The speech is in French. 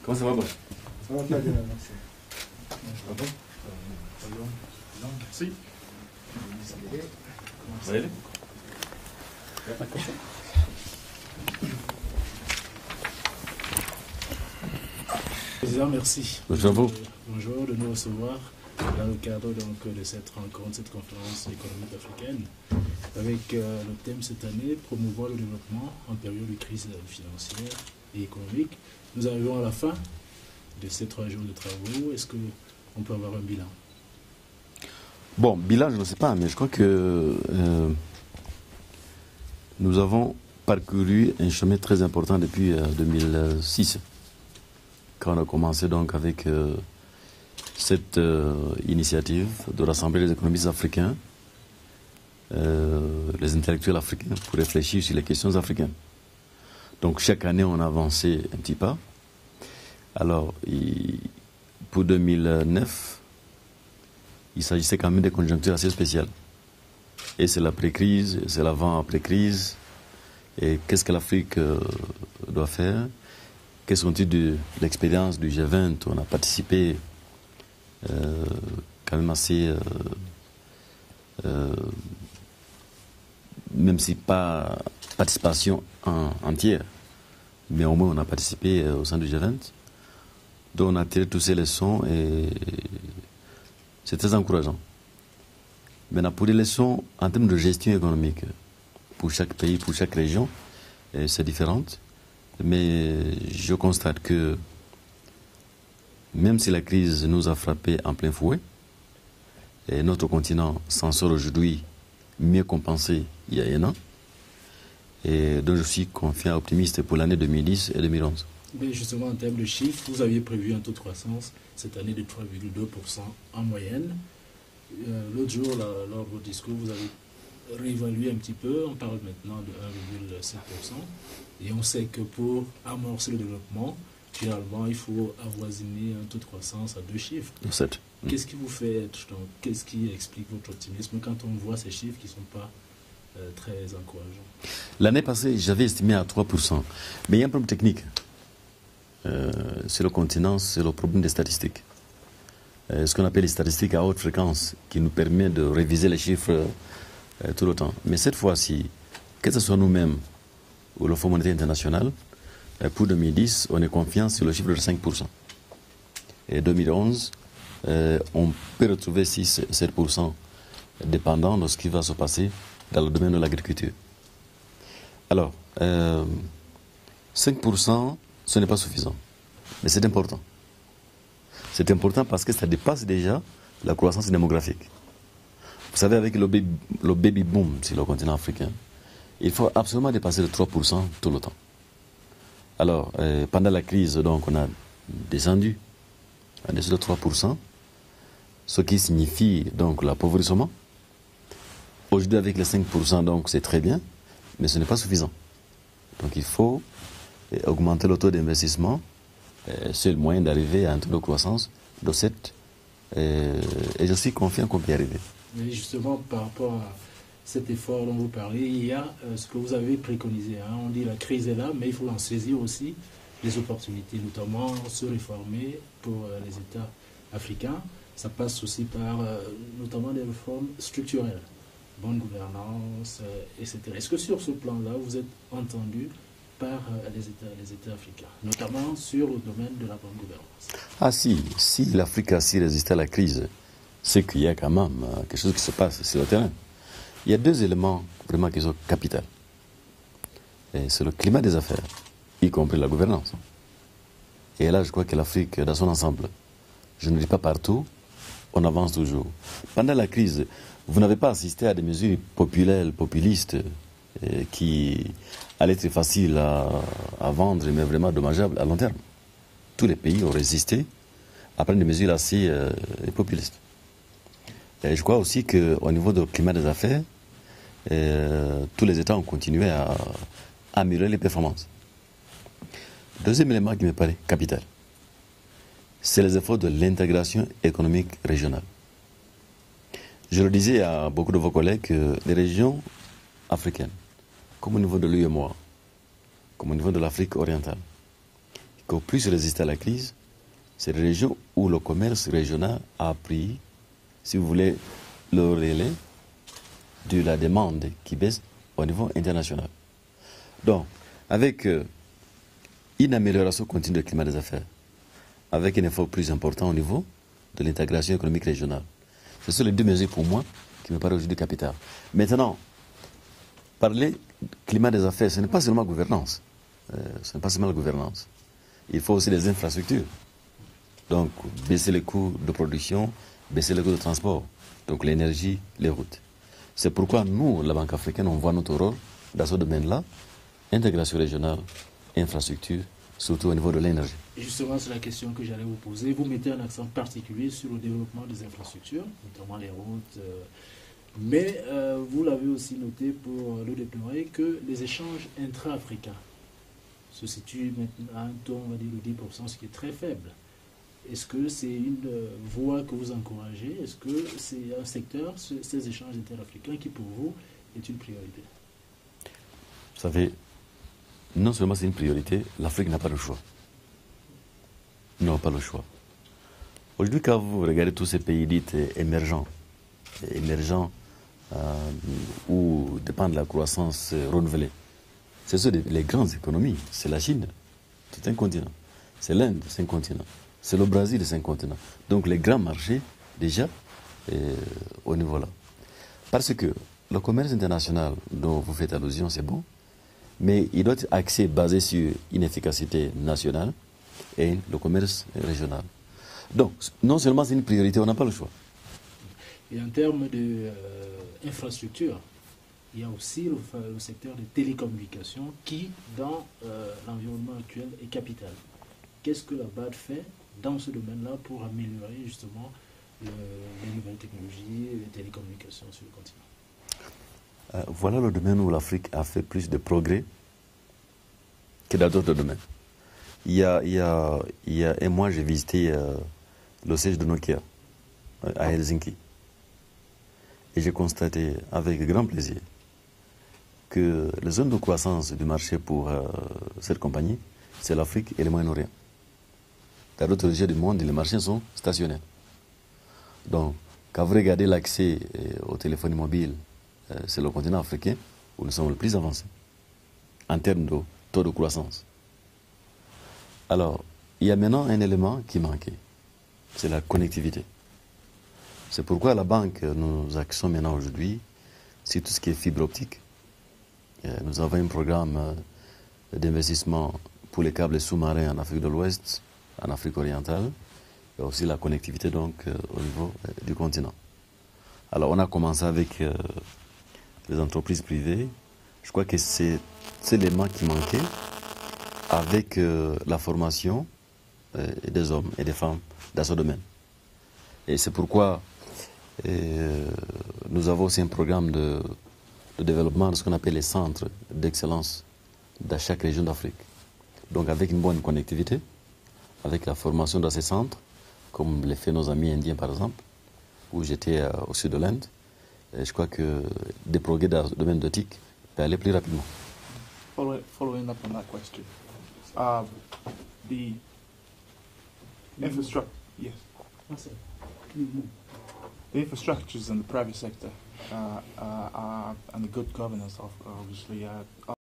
Comment ça va, Bosch? Ça va très bien, merci. Ah bon? Merci. Ça va aller? Président, merci. Bonjour à vous. Bonjour de nous recevoir dans le cadre donc, de cette rencontre, cette conférence économique africaine, avec le thème cette année, promouvoir le développement en période de crise financière et économique. Nous arrivons à la fin de ces 3 jours de travaux. Est-ce qu'on peut avoir un bilan? Bon, bilan, je ne sais pas, mais je crois que nous avons parcouru un chemin très important depuis 2006, quand on a commencé donc avec cette initiative de rassembler les économistes africains, les intellectuels africains, pour réfléchir sur les questions africaines. Donc chaque année, on a avancé un petit pas. Alors, pour 2009, il s'agissait quand même de conjonctures assez spéciales. Et c'est l'après-crise, c'est l'avant-après-crise. Et qu'est-ce que l'Afrique doit faire? Quelles sont-ils de l'expérience du G20? On a participé quand même assez, même si pas participation entière, mais au moins on a participé au sein du G20. Donc on a tiré toutes ces leçons et c'est très encourageant. Maintenant, pour les leçons en termes de gestion économique, pour chaque pays, pour chaque région, c'est différent. Mais je constate que même si la crise nous a frappés en plein fouet, et notre continent s'en sort aujourd'hui mieux qu'on pensait il y a un an. Et donc je suis confiant, optimiste pour l'année 2010 et 2011. Mais justement, en termes de chiffres, vous aviez prévu un taux de croissance cette année de 3,2% en moyenne. L'autre jour, lors de votre discours, vous avez réévalué un petit peu. On parle maintenant de 1,7%. Et on sait que pour amorcer le développement, finalement, il faut avoisiner un taux de croissance à 2 chiffres. 7. Qu'est-ce qui vous fait être, donc, qu'est-ce qui explique votre optimisme quand on voit ces chiffres qui ne sont pas très encourageants? L'année passée, j'avais estimé à 3%. Mais il y a un problème technique. C'est le continent, c'est le problème des statistiques. Ce qu'on appelle les statistiques à haute fréquence, qui nous permet de réviser les chiffres tout le temps. Mais cette fois-ci, que ce soit nous-mêmes ou le Fonds monétaire international, pour 2010, on est confiant sur le chiffre de 5%. Et 2011, on peut retrouver 6-7%, dépendant de ce qui va se passer dans le domaine de l'agriculture. Alors, 5%, ce n'est pas suffisant, mais c'est important. C'est important parce que ça dépasse déjà la croissance démographique. Vous savez, avec le baby boom sur le continent africain, il faut absolument dépasser les 3% tout le temps. Alors, pendant la crise, donc, on a descendu en dessous de 3%, ce qui signifie donc l'appauvrissement. Aujourd'hui, avec les 5%, donc, c'est très bien, mais ce n'est pas suffisant. Donc, il faut augmenter le taux d'investissement. C'est le moyen d'arriver à un taux de croissance de 7. Et je suis confiant qu'on peut y arriver. Mais justement, par rapport à cet effort dont vous parlez, il y a ce que vous avez préconisé. On dit la crise est là, mais il faut en saisir aussi les opportunités, notamment se réformer pour les États africains. Ça passe aussi par notamment des réformes structurelles, bonne gouvernance, etc. Est-ce que sur ce plan-là, vous êtes entendu par les États africains, notamment sur le domaine de la bonne gouvernance? Ah si l'Afrique a si résisté à la crise, c'est qu'il y a quand même quelque chose qui se passe sur le terrain. Il y a 2 éléments vraiment qui sont capitaux. C'est le climat des affaires, y compris la gouvernance. Et là, je crois que l'Afrique, dans son ensemble, je ne dis pas partout, on avance toujours. Pendant la crise, vous n'avez pas assisté à des mesures populaires, populistes, qui allaient être faciles à vendre, mais vraiment dommageables à long terme. Tous les pays ont résisté à prendre des mesures assez populistes. Et je crois aussi qu'au niveau du climat des affaires, tous les États ont continué à améliorer les performances. Deuxième élément qui me paraît capital, c'est les efforts de l'intégration économique régionale. Je le disais à beaucoup de vos collègues que les régions africaines, comme au niveau de l'UEMOA, comme au niveau de l'Afrique orientale, qui ont plus résisté à la crise, c'est les régions où le commerce régional a pris, si vous voulez, le relais de la demande qui baisse au niveau international. Donc, avec une amélioration continue du climat des affaires, avec un effort plus important au niveau de l'intégration économique régionale. Ce sont les deux mesures pour moi qui me paraissent aujourd'hui capitales. Maintenant, parler climat des affaires, ce n'est pas seulement gouvernance. Ce n'est pas seulement la gouvernance. Il faut aussi des infrastructures. Donc, baisser les coûts de production, baisser les coûts de transport. Donc, l'énergie, les routes. C'est pourquoi nous, la Banque africaine, on voit notre rôle dans ce domaine-là, intégration régionale, infrastructure, surtout au niveau de l'énergie. Justement, c'est la question que j'allais vous poser. Vous mettez un accent particulier sur le développement des infrastructures, notamment les routes. Mais vous l'avez aussi noté pour le déplorer que les échanges intra-africains se situent maintenant à un taux, on va dire, de 10%, ce qui est très faible. Est-ce que c'est une voie que vous encouragez? Est-ce que c'est un secteur, ces échanges interafricains, qui pour vous est une priorité? Vous savez, non seulement c'est une priorité, l'Afrique n'a pas le choix. Ils n'ont pas le choix. Aujourd'hui, quand vous regardez tous ces pays dits émergents ou dépendent de la croissance renouvelée, ce sont les grandes économies. C'est la Chine, c'est un continent. C'est l'Inde, c'est un continent. C'est le Brésil, c'est un continent. Donc les grands marchés, déjà, au niveau là. Parce que le commerce international dont vous faites allusion, c'est bon, mais il doit être axé, basé sur une efficacité nationale et le commerce régional. Donc, non seulement c'est une priorité, on n'a pas le choix. Et en termes d'infrastructure, il y a aussi le secteur des télécommunications qui, dans l'environnement actuel, est capital. Qu'est-ce que la BAD fait dans ce domaine-là pour améliorer justement les nouvelles technologies et les télécommunications sur le continent? Voilà le domaine où l'Afrique a fait plus de progrès que dans d'autres domaines. Il y a un mois, j'ai visité le siège de Nokia à Helsinki. Et j'ai constaté avec grand plaisir que les zones de croissance du marché pour cette compagnie, c'est l'Afrique et le Moyen-Orient. Dans d'autres régions du monde, les marchés sont stationnaires. Donc, quand vous regardez l'accès aux téléphones mobiles, c'est le continent africain où nous sommes le plus avancés en termes de taux de croissance. Alors, il y a maintenant un élément qui manquait, c'est la connectivité. C'est pourquoi à la banque, nous axons maintenant aujourd'hui sur tout ce qui est fibre optique. Nous avons un programme d'investissement pour les câbles sous-marins en Afrique de l'Ouest, en Afrique orientale, et aussi la connectivité donc au niveau du continent. Alors on a commencé avec les entreprises privées. Je crois que c'est l'élément qui manquait avec la formation des hommes et des femmes dans ce domaine. Et c'est pourquoi nous avons aussi un programme de développement de ce qu'on appelle les centres d'excellence dans chaque région d'Afrique. Donc avec une bonne connectivité, avec la formation dans ces centres, comme les fait nos amis indiens par exemple, où j'étais au sud de l'Inde, je crois que des progrès dans le domaine de TIC peuvent aller plus rapidement. Following up on that question, the infrastructure, yes, the infrastructures in the private sector and the good governance of obviously